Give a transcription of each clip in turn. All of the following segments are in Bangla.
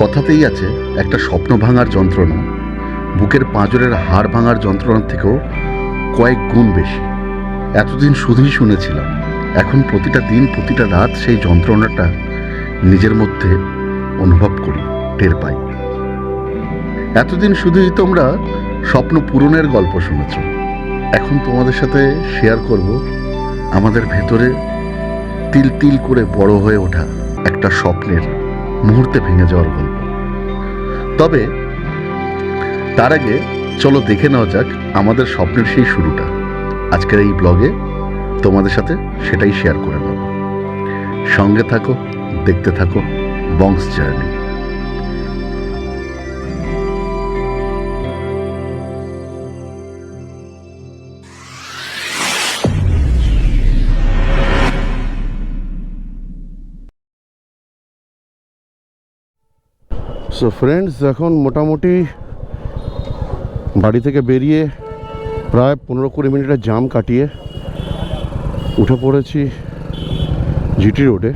কথাতেই আছে একটা স্বপ্ন ভাঙার যন্ত্রণা বুকের পাঁজরের হাড় ভাঙার যন্ত্রণার থেকেও কয়েক গুণ বেশি। এতদিন শুধুই শুনেছিলাম, এখন প্রতিটা দিন প্রতিটা রাত সেই যন্ত্রণাটা নিজের মধ্যে অনুভব করি, টের পাই। এতদিন শুধুই তোমরা স্বপ্ন পূরণের গল্প শুনেছ, এখন তোমাদের সাথে শেয়ার করব আমাদের ভেতরে তিল তিল করে বড় হয়ে ওঠা একটা স্বপ্নের মুহূর্তে ভেঙে যাওয়ার গল্প। তবে তার আগে চলো দেখে নেওয়া যাক আমাদের স্বপ্নের সেই শুরুটা। আজকের এই ব্লগে তোমাদের সাথে সেটাই শেয়ার করে নেব। সঙ্গে থাকো, দেখতে থাকো বংস জার্নি। সো ফ্রেন্ডস, এখন মোটামুটি বাড়ি থেকে বেরিয়ে প্রায় 15-20 মিনিটের জাম কাটিয়ে উঠে পড়েছি জিটি রোডে।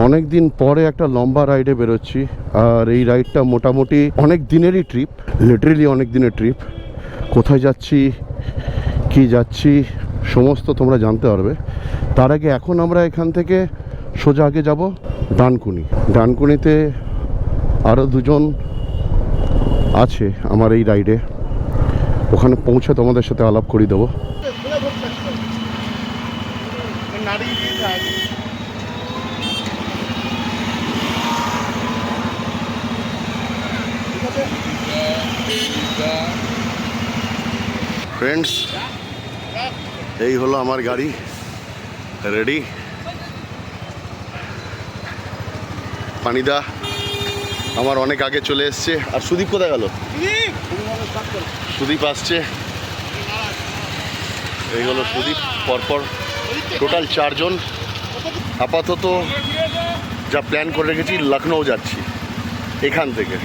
অনেক দিন পরে একটা লম্বা রাইডে বেরোচ্ছি, আর এই রাইডটা মোটামুটি অনেক দিনেরই ট্রিপ, লিটারেলি অনেক দিনের ট্রিপ। কোথায় যাচ্ছি, কি যাচ্ছি সমস্ত তোমরা জানতে পারবে। তার আগে এখন আমরা এখান থেকে সোজা আগে যাব ডানকুনি। ডানকুনিতে আরও দুজন আছে আমার এই রাইডে, ওখানে পৌঁছে তোমাদের সাথে আলাপ করিয়ে দেবো। ফ্রেন্ডস, এই হলো আমার গাড়ি রেডি। পানিদা আমার অনেক আগে চলে এসছে। আর সুদীপ কোথায় গেল? সুদীপ আসছে, এই হলো সুদীপ। পরপর টোটাল 4 জন। আপাতত যা প্ল্যান করে রেখেছি, লখনউ যাচ্ছি এখান থেকে।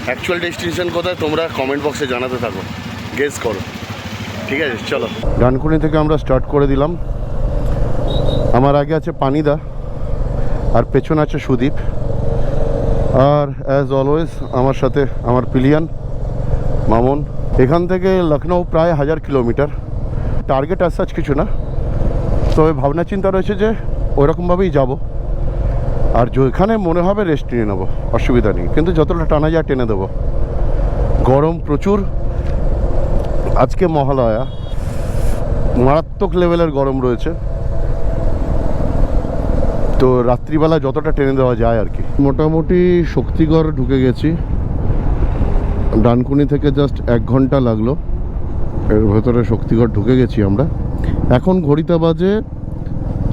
অ্যাকচুয়াল ডেস্টিনেশন কোথায় তোমরা কমেন্ট বক্সে জানাতে থাকো, গেস করো। ঠিক আছে, চলো। ডানকুনি থেকে আমরা স্টার্ট করে দিলাম। আমার আগে আছে পানিদা আর পেছনে আছে সুদীপ, আর অ্যাজ অলওয়েজ আমার সাথে আমার পিলিয়ান মামুন। এখান থেকে লখনউ প্রায় 1000 কিলোমিটার। টার্গেট আর সাচ কিছু না, তবে ভাবনা চিন্তা রয়েছে যে ওইরকমভাবেই যাব। আর যেখানে মনে হবে রেস্ট নিয়ে নেবো, অসুবিধা নেই, কিন্তু যতটা টানা যায় টেনে দেবো। গরম প্রচুর, আজকে মহালয়া, মারাত্মক লেভেলের গরম রয়েছে। তো রাত্রিবেলা যতটা টেনে দেওয়া যায় আর কি। মোটামুটি শক্তিগড় ঢুকে গেছি। ডানকুনি থেকে জাস্ট 1 ঘন্টা লাগলো, এর ভেতরে শক্তিগড় ঢুকে গেছি আমরা। এখন ঘড়িতে বাজে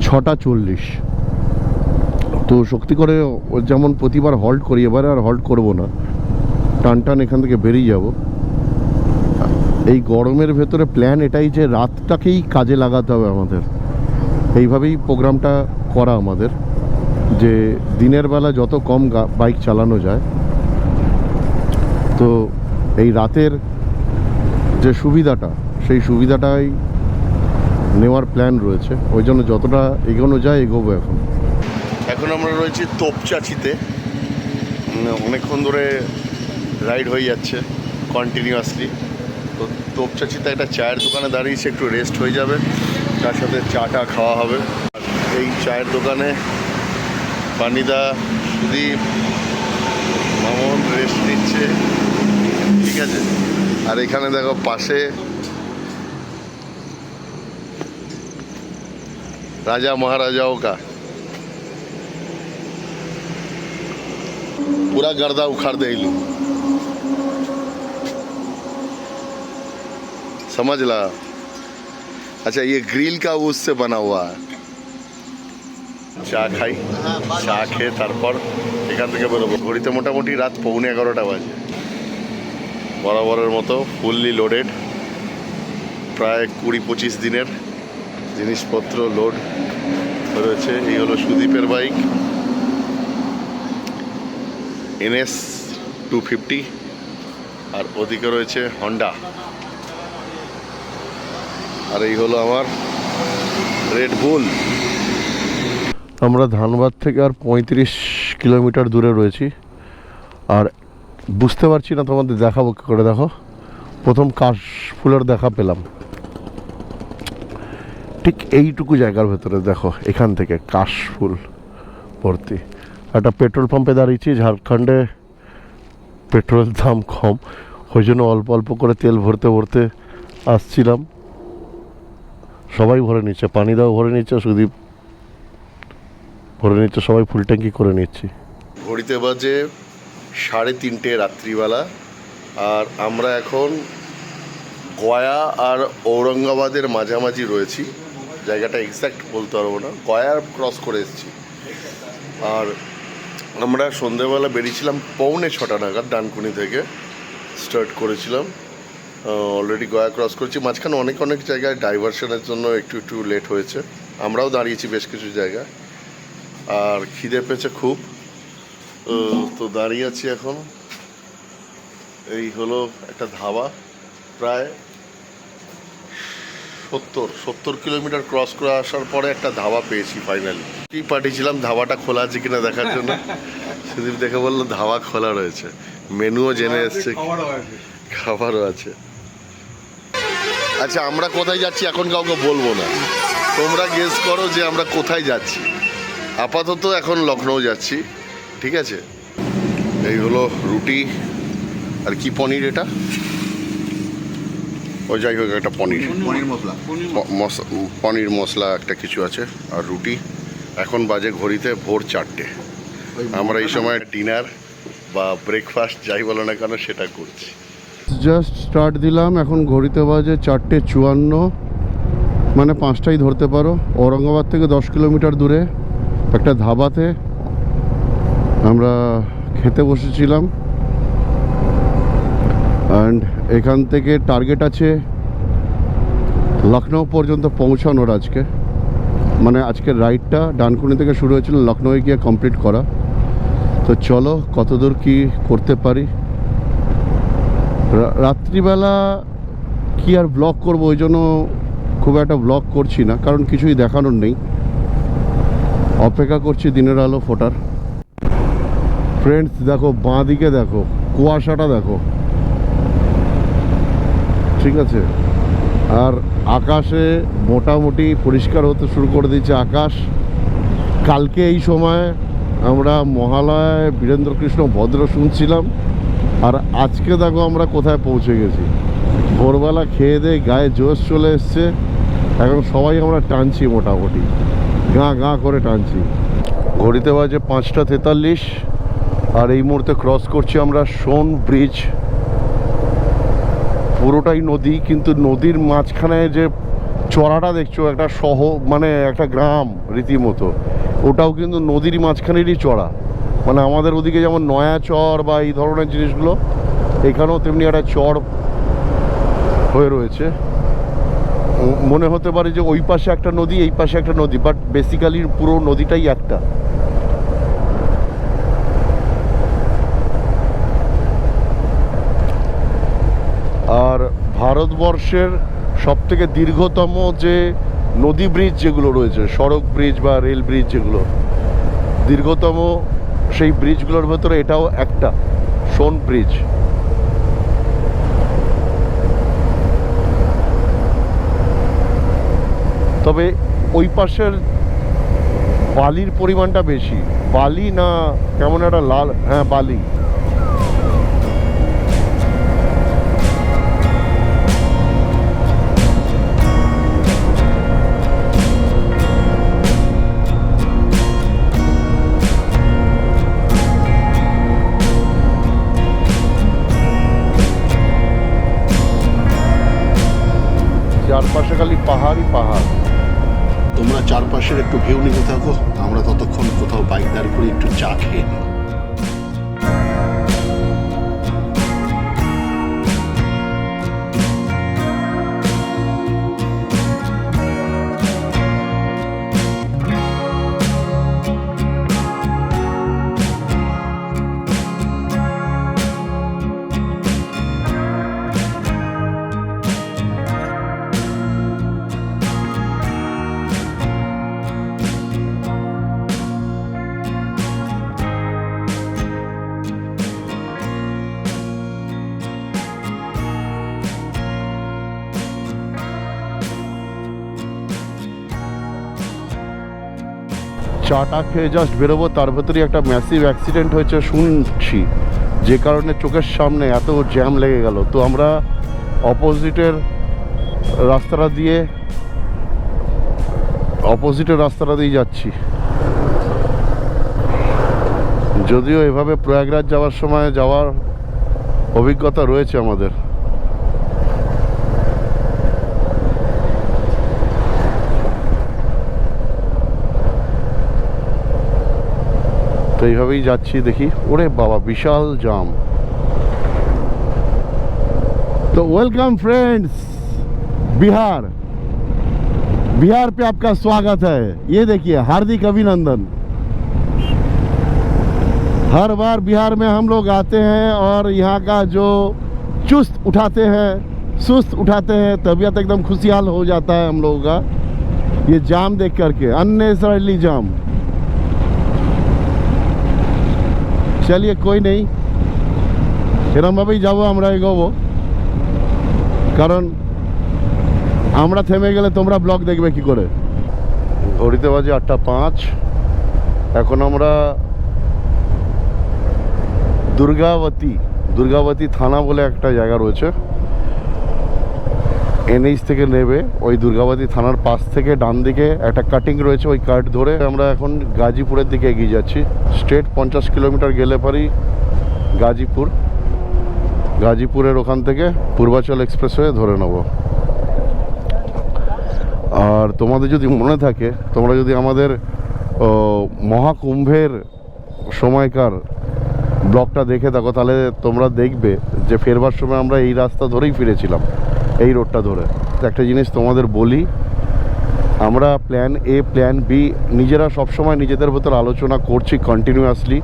6:40। তো শক্তিগড়ে যেমন প্রতিবার হল্ট করি, এবারে আর হল্ট করব না, টান টান এখান থেকে বেরিয়ে যাব। এই গরমের ভেতরে প্ল্যান এটাই যে রাতটাকেই কাজে লাগাতে হবে আমাদের। এইভাবেই প্রোগ্রামটা করা আমাদের, যে দিনের বেলা যত কম বাইক চালানো যায়। তো এই রাতের যে সুবিধাটা, সেই সুবিধাটাই নেওয়ার প্ল্যান রয়েছে। ওই জন্য যতটা এগোনো যায় এগোবো। এখন আমরা রয়েছি তোপচাচিতে। অনেকক্ষণ ধরে রাইড হয়ে যাচ্ছে কন্টিনিউয়াসলি। তো তোপচাচিতে একটা চায়ের দোকানে দাঁড়িয়েছে, একটু রেস্ট হয়ে যাবে, তার সাথে চাটা খাওয়া হবে। এই চায়ের দোকানে পানিদা, সুদীপ, মামুন রেস্ট নিচ্ছে, ঠিক আছে। আর এখানে দেখো পাশে রাজা মহারাজাও কা पूरा गर्दा उखाड़ दे लू, समझ ला। अच्छा, ये ग्रिल का उससे बना हुआ है। চা খাই, চা খেয়ে তারপর এখান থেকে বেরোবো। ঘড়িতে মোটামুটি রাত 11:15 বাজে। বরাবরের মতো ফুললি লোডেড, প্রায় 20-25 দিনের জিনিসপত্র লোড রয়েছে। এই হলো সুদীপের বাইক NS 250, আর ওদিকে রয়েছে হন্ডা। আর এই হলো আমার রেড বুল। আমরা ধানবাদ থেকে আর 35 কিলোমিটার দূরে রয়েছি। আর বুঝতে পারছি না তোমাদের দেখাবো কী করে। দেখো প্রথম কাশ ফুলের দেখা পেলাম ঠিক এইটুকু জায়গার ভেতরে। দেখো এখান থেকে কাশ ফুল ভর্তি। একটা পেট্রোল পাম্পে দাঁড়িয়েছি, ঝাড়খণ্ডে পেট্রোলের দাম কম, ওই জন্য অল্প অল্প করে তেল ভরতে ভরতে আসছিলাম। সবাই ভরে নিচ্ছে, পানি দাও ভরে নিচ্ছে, সুদীপ ভরে নিচ্ছে, সবাই ফুল ট্যাঙ্কি করে নিচ্ছি। ঘড়িতে বাজে 3:30 রাত্রিবেলা, আর আমরা এখন গয়া আর ঔরঙ্গাবাদের মাঝামাঝি রয়েছি। জায়গাটা এক্স্যাক্ট বলতে পারবো না, গয়া ক্রস করে এসেছি। আর আমরা সন্ধেবেলা বেরিয়েছিলাম 6:45 নাগাদ, ডানকুনি থেকে স্টার্ট করেছিলাম। অলরেডি গয়া ক্রস করেছি। মাঝখানে অনেক অনেক জায়গায় ডাইভারশনের জন্য একটু লেট হয়েছে। আমরাও দাঁড়িয়েছি বেশ কিছু জায়গায়, আর খিদে পেয়েছে খুব, তো দাঁড়িয়ে আছি এখন। এই হলো একটা ধাবা, প্রায় 70 কিলোমিটার ক্রস করে আসার পরে একটা ধাবা পেয়েছি ফাইনালি। কি পাঠিয়েছিলাম ধাবাটা খোলা আছে কিনা দেখার জন্য, সুদীপ দেখে বললো ধাবা খোলা রয়েছে, মেনুও জেনে এসছে, খাবারও আছে। আচ্ছা আমরা কোথায় যাচ্ছি এখন কাউকে বলবো না, তোমরা গেস করো যে আমরা কোথায় যাচ্ছি। আপাতত এখন লখনউ যাচ্ছি, ঠিক আছে। এই হলো রুটি আর কি পনির, এটা ওই যাই হোক একটা পনির মশলা একটা কিছু আছে, আর রুটি। এখন বাজে ঘড়িতে ভোর 4টে। আমরা এই সময় ডিনার বা ব্রেকফাস্ট যাই বলো না কেন সেটা করছি। জাস্ট স্টার্ট দিলাম, এখন ঘড়িতে বাজে 4:54, মানে 5টাই ধরতে পারো। ঔরঙ্গাবাদ থেকে 10 কিলোমিটার দূরে একটা ধাবাতে আমরা খেতে বসেছিলাম। অ্যান্ড এখান থেকে টার্গেট আছে লখনউ পর্যন্ত পৌঁছানোর আজকে, মানে আজকের রাইডটা ডানকুনি থেকে শুরু হয়েছিল, লখনউয়ে গিয়ে কমপ্লিট করা। তো চলো কতদূর কি করতে পারি। রাত্রিবেলা কি আর ব্লগ করবো, ওই জন্য খুব একটা ব্লগ করছি না, কারণ কিছুই দেখানোর নেই। অপেক্ষা করছি দিনের আলো ফোটার। ফ্রেন্ডস দেখো বাঁ দিকে দেখো, কুয়াশাটা দেখো, ঠিক আছে। আর আকাশে মোটামুটি পরিষ্কার হতে শুরু করে দিয়েছে আকাশ। কালকে এই সময় আমরা মহালয়ায় বীরেন্দ্রকৃষ্ণ ভদ্র শুনছিলাম, আর আজকে দেখো আমরা কোথায় পৌঁছে গেছি। ভোরবেলা খেয়ে দিয়ে গায়ে জোশ চলে এসছে, এখন সবাই আমরা টানছি, মোটামুটি গাঁ গাঁ করে টানছি। ঘড়িতে বাজে 5:43, আর এই মুহূর্তে ক্রস করছি আমরা সোন ব্রিজ। পুরোটাই নদী, কিন্তু নদীর মাঝখানে যে চড়াটা দেখছো, একটা মানে একটা গ্রাম রীতিমতো, ওটাও কিন্তু নদীর মাঝখানেরই চড়া। মানে আমাদের ওদিকে যেমন নয়া চর বা এই ধরনের জিনিসগুলো, এখানেও তেমনি একটা চর হয়ে রয়েছে। মনে হতে পারে যে ওই পাশে একটা নদী, এই পাশে একটা নদী, বাট বেসিক্যালি পুরো নদীটাই একটা। আর ভারতবর্ষের সবথেকে দীর্ঘতম যে নদী ব্রিজ যেগুলো রয়েছে, সড়ক ব্রিজ বা রেল ব্রিজ যেগুলো দীর্ঘতম, সেই ব্রিজগুলোর ভেতরে এটাও একটা, সোন ব্রিজ। তবে ওই পাশের বালির পরিমাণটা বেশি। বালি না কেমন একটা লাল, হ্যাঁ বালি। চারপাশে খালি পাহাড়ই পাহাড়। তোমরা চারপাশের একটু ভিউ নিতে থাকো, আমরা ততক্ষণ কোথাও বাইক দাঁড় করে একটু চা খেয়ে নিই। চাটা খেয়ে জাস্ট বেরোবো, তার ভেতরেই একটা ম্যাসিভ অ্যাক্সিডেন্ট হয়েছে শুনছি, যে কারণে চোখের সামনে এত জ্যাম লেগে গেল। তো আমরা অপোজিটের রাস্তাটা দিয়ে যাচ্ছি। যদিও এভাবে প্রয়াগরাজ যাওয়ার সময় যাওয়ার অভিজ্ঞতা রয়েছে আমাদের। তো এইভাবেই যাচ্ছি, দেখি। ওরে বাবা, বিশাল জাম। तो वेलकम फ्रेंड्स, बिहार पे आपका स्वागत है। ये देखिए, हार्दिक अभिनंदन। हर बार बिहार में हम लोग आते हैं और यहाँ का जो चुस्त उठाते हैं, सुस्त उठाते हैं, तबीयत एकदम खुशहाल हो जाता है हम लोगों का ये जाम देख करके, अननेसेसरली जाम। चलिए कोई नहीं, এরমভাবেই যাবো আমরা, এগোবো। কারণ আমরা থেমে গেলে তোমরা ব্লগ দেখবে কি করে। ঘড়িতে বাজে 8:05। এখন আমরা দুর্গাবতী থানা বলে একটা জায়গা রয়েছে, এনএইচ থেকে নেবে। ওই দুর্গাবতী থানার পাশ থেকে ডান দিকে একটা কাটিং রয়েছে, ওই কাট ধরে আমরা এখন গাজীপুরের দিকে এগিয়ে যাচ্ছি। স্ট্রেট 50 কিলোমিটার গেলে পারি গাজীপুরের ওখান থেকে পূর্বাচল এক্সপ্রেসওয়ে ধরে নেব। আর তোমাদের যদি মনে থাকে, তোমরা যদি আমাদের মহাকুম্ভের সময়কার ব্লগটা দেখে থাকো, তাহলে তোমরা দেখবে যে ফেরবার সময় আমরা এই রাস্তা ধরেই ফিরেছিলাম, এই রোডটা ধরে। একটা জিনিস তোমাদের বলি, আমরা প্ল্যান এ প্ল্যান বি নিজেরা সবসময় নিজেদের ভেতর আলোচনা করছি কন্টিনিউয়াসলি।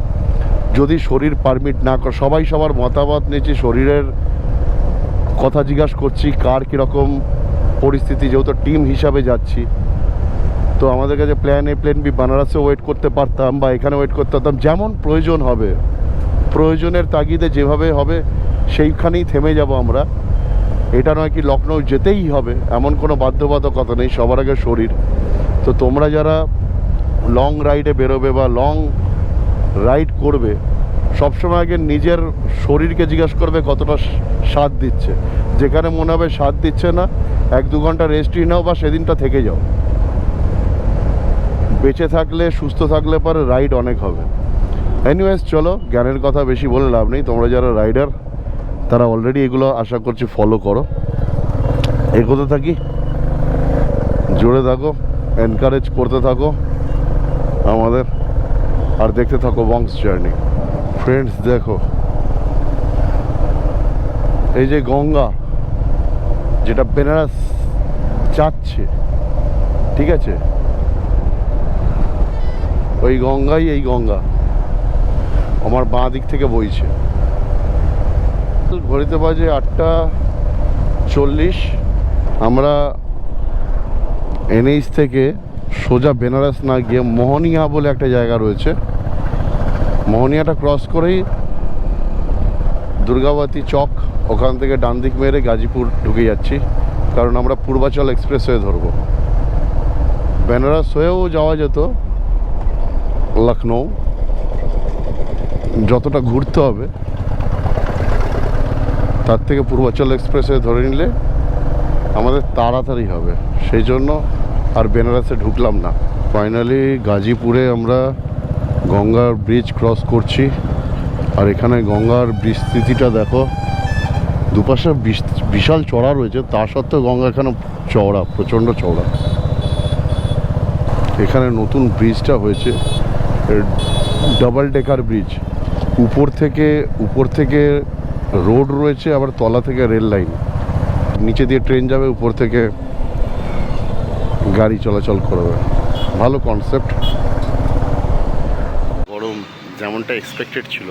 যদি শরীর পারমিট না করে, সবাই সবার মতামত নিয়েছি, শরীরের কথা জিজ্ঞাসা করছি কার কীরকম পরিস্থিতি, যেহেতু টিম হিসাবে যাচ্ছি। তো আমাদের কাছে প্ল্যান এ প্ল্যান বি বানারসে ওয়েট করতে পারতাম বা এখানে ওয়েট করতে পারতাম, যেমন প্রয়োজন হবে, প্রয়োজনের তাগিদে যেভাবে হবে সেইখানেই থেমে যাব আমরা। এটা নয় কি লখনৌ যেতেই হবে, এমন কোনো বাধ্যবাধকতা নেই, সবার আগে শরীর। তো তোমরা যারা লং রাইডে বেরোবে বা লং রাইড করবে, সবসময় আগে নিজের শরীরকে জিজ্ঞাসা করবে কতটা স্বাদ দিচ্ছে। যেখানে মনে হবে স্বাদ দিচ্ছে না, 1-2 ঘন্টা রেস্টই নাও বা সেদিনটা থেকে যাও। বেঁচে থাকলে, সুস্থ থাকলে পরে রাইড অনেক হবে। এনিওয়েজ, চলো, জ্ঞানের কথা বেশি বলে লাভ নেই। তোমরা যারা রাইডার তারা অলরেডি এগুলো আশা করছি ফলো করো। এগোতে থাকি, জোরে থাকো, এনকারেজ করতে থাকো আমাদের, আর দেখতে থাকো বংশ জার্নি। ফ্রেন্ডস দেখো, এই যে গঙ্গা যেটা বেনারস যাচ্ছে, ঠিক আছে, ওই গঙ্গাই এই গঙ্গা আমার বাঁ দিক থেকে বইছে। ঘড়িতে বাজে 8:40। আমরা এনএইচ থেকে সোজা বেনারস না গিয়ে মোহনিয়া বলে একটা জায়গা রয়েছে, মোহনিয়াটা ক্রস করেই দুর্গাবতী চক, ওখান থেকে ডান দিক মেরে গাজীপুর ঢুকে যাচ্ছি। কারণ আমরা পূর্বাচল এক্সপ্রেসওয়ে ধরবো। বেনারস হয়েও যাওয়া যেত লখনৌ, যতটা ঘুরতে হবে তার থেকে পূর্বাচল এক্সপ্রেসওয়ে ধরে নিলে আমাদের তাড়াতাড়ি হবে, সেই জন্য আর বেনারসে ঢুকলাম না। ফাইনালি গাজীপুরে আমরা গঙ্গার ব্রিজ ক্রস করছি। আর এখানে গঙ্গার বিস্তৃতিটা দেখো, দুপাশে বিশাল চড়া রয়েছে, তা সত্ত্বেও গঙ্গা এখানে চওড়া, প্রচণ্ড চওড়া। এখানে নতুন ব্রিজটা হয়েছে, ডাবল ডেকার ব্রিজ। উপর থেকে রোড রয়েছে, আবার তলা থেকে রেল লাইন, নিচে দিয়ে ট্রেন যাবে, উপর থেকে গাড়ি চলাচল করবে। ভালো কনসেপ্ট। গরম যেমনটা এক্সপেক্টেড ছিল।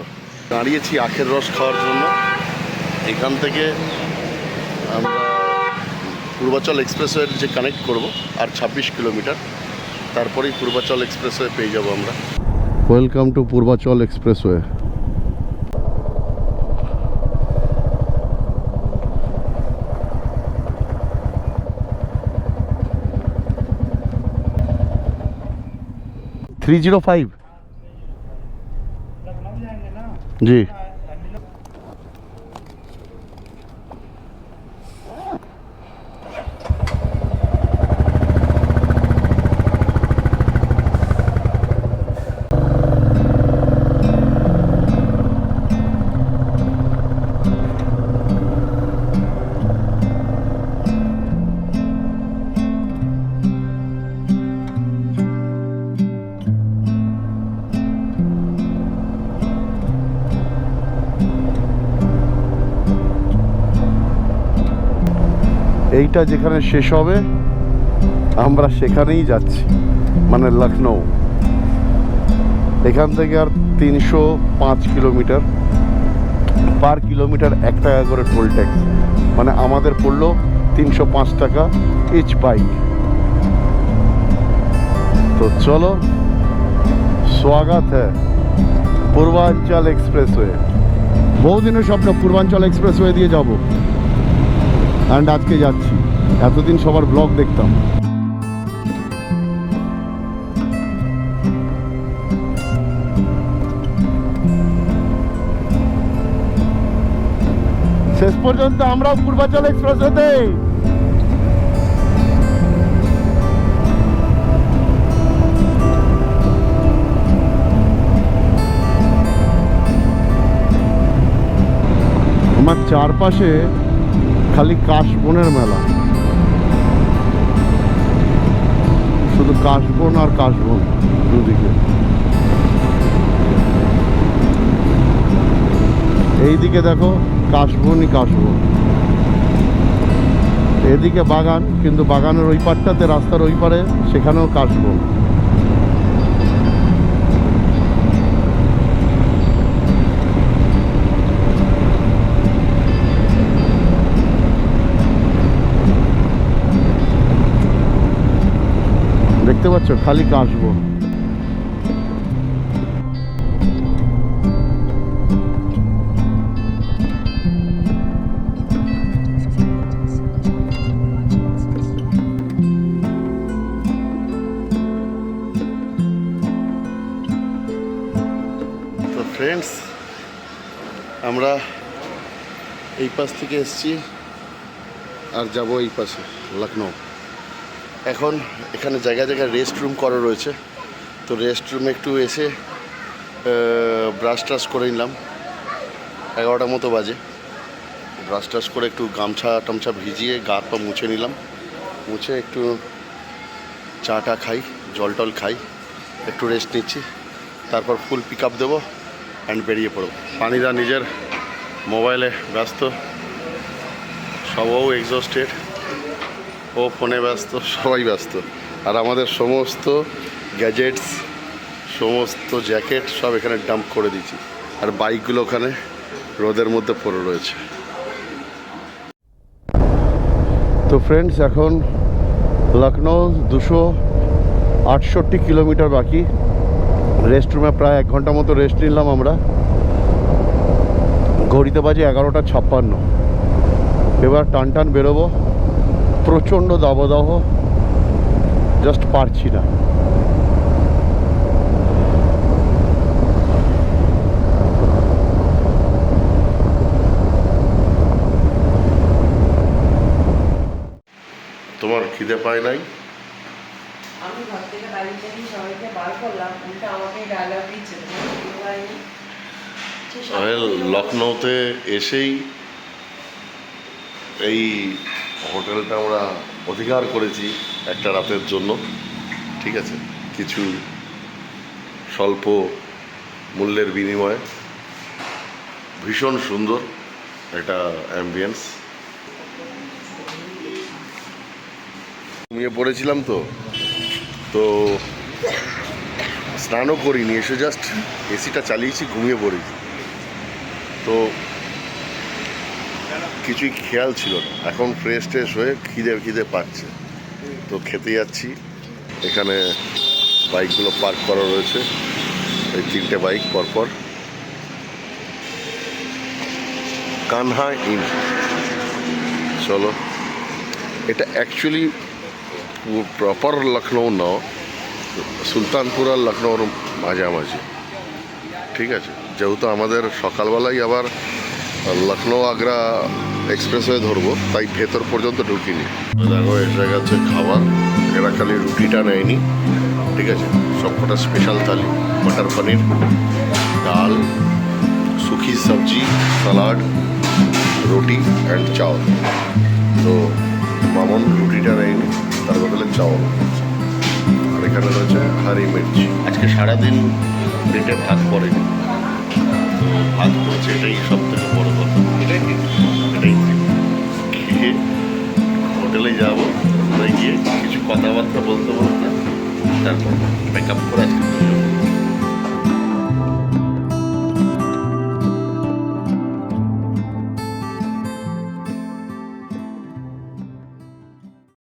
দাঁড়িয়েছি আখের রস খাওয়ার জন্য। এখান থেকে আমরা পূর্বাচল এক্সপ্রেসওয়ে যে কানেক্ট করব, আর 26 কিলোমিটার, তারপরেই পূর্বাচল এক্সপ্রেসওয়ে পেয়ে যাব আমরা। Welcome to Purbachal expressway. 305 जी। এইটা যেখানে শেষ হবে আমরা সেখানেই যাচ্ছি, মানে লখনৌ। এখান থেকে আর 305 কিলোমিটার, পার কিলোমিটার 1 টাকা করে টোল ট্যাক্স, মানে আমাদের পড়লো 305 টাকা ইচ বাইক। তো চলো, স্বাগত হ্যাঁ পূর্বাঞ্চল এক্সপ্রেসওয়ে। বহুদিনের স্বপ্ন পূর্বাঞ্চল এক্সপ্রেসওয়ে দিয়ে যাব, অ্যান্ড আজকে যাচ্ছি। এতদিন সবার ব্লগ দেখতাম। শেষ পর্যন্ত আমরাও পূর্বাঞ্চল এক্সপ্রেসওয়েতে। আমার চারপাশে খালি কাশবনের মেলা, শুধু কাশবন আর কাশবন দুদিকে। এইদিকে দেখো কাশবনই কাশবন, এদিকে বাগান, কিন্তু বাগানের ওই পারটাতে, রাস্তার ওই পারে, সেখানেও কাশবন। দেখতে পাচ্ছ খালি কাশবন। তো ফ্রেন্ডস, আমরা এই পাশ থেকে এসছি আর যাব এই পাশে লখনৌ। এখন এখানে জায়গায় জায়গায় রেস্ট রুম করা রয়েছে, তো রেস্ট রুমে একটু এসে ব্রাশ টাশ করে নিলাম। 11টার মতো বাজে। ব্রাশ টাশ করে একটু গামছা টামছা ভিজিয়ে গা পা মুছে নিলাম। মুছে একটু চা টা খাই, জল টল খাই, একটু রেস্ট নিচ্ছি, তারপর ফুল পিক আপ দেবো অ্যান্ড বেরিয়ে পড়ব। পানিদা নিজের মোবাইলে ব্যস্ত, সবও এক্সস্টেড, ও ফোনে ব্যস্ত, সবাই ব্যস্ত। আর আমাদের সমস্ত গ্যাজেটস, সমস্ত জ্যাকেট সব এখানে ডাম্প করে দিয়েছি, আর বাইকগুলো ওখানে রোদের মধ্যে পড়ে রয়েছে। তো ফ্রেন্ডস, এখন লখনৌ 268 কিলোমিটার বাকি। রেস্ট রুমে প্রায় 1 ঘন্টা মতো রেস্ট নিলাম আমরা। ঘড়িতে বাজে 11:56। এবার টান টান বেরোবো। প্রচণ্ড দাবদাহ, জাস্ট পারছি না। তোমার খিদে পায় নাই? আমি ঘর থেকে বাড়ি থেকে সবাইকে বার করলাম, উল্টা আমাকে ডায়লগ দিচ্ছে। লখনৌতে এসেই এই হোটেলটা আমরা অধিকার করেছি একটা রাতের জন্য, ঠিক আছে, কিছু স্বল্প মূল্যের বিনিময়ে। ভীষণ সুন্দর একটা অ্যাম্বিয়েন্স। ঘুমিয়ে পড়েছিলাম তো স্নানও করিনি, এসে জাস্ট এসিটা চালিয়েছি, ঘুমিয়ে পড়েছি। তো কিছুই খেয়াল ছিল না। এখন ফ্রেশ ট্রেশ হয়ে খিদে পাচ্ছে, তো খেতে যাচ্ছি। এখানে বাইকগুলো পার্ক করা রয়েছে, এই 3টে বাইক পরপর। কানহা ইন, চলো। এটা অ্যাকচুয়ালি প্রপার লখনৌ না, সুলতানপুর আর লখনৌর মাঝামাঝি, ঠিক আছে। যেহেতু আমাদের সকালবেলায় আবার লখনৌ আগ্রা এক্সপ্রেসওয়ে ধরবো, তাই ভেতর পর্যন্ত ঢুকিনি। দেখো এসে গেছে খাবার, এরা খালি রুটিটা নেয়নি, ঠিক আছে। সবকটা স্পেশাল থালি, মটর পনির, ডাল, সুখি সবজি, সালাড, রুটি অ্যান্ড চাউল। তো মামন রুটিটা নেয়নি, তার বদলে চাউল। আর এখানে রয়েছে হারি মির্চি। আজকে সারাদিন পেটে ভাত পড়েনি, তো ভাত পড়েছে, এটাই সব থেকে বড় কথা। এটাই খেয়ে হোটেলে যাবো, হোটেলে গিয়ে কিছু কথাবার্তা বলতে বলতে তারপর মেকআপ করে আজকে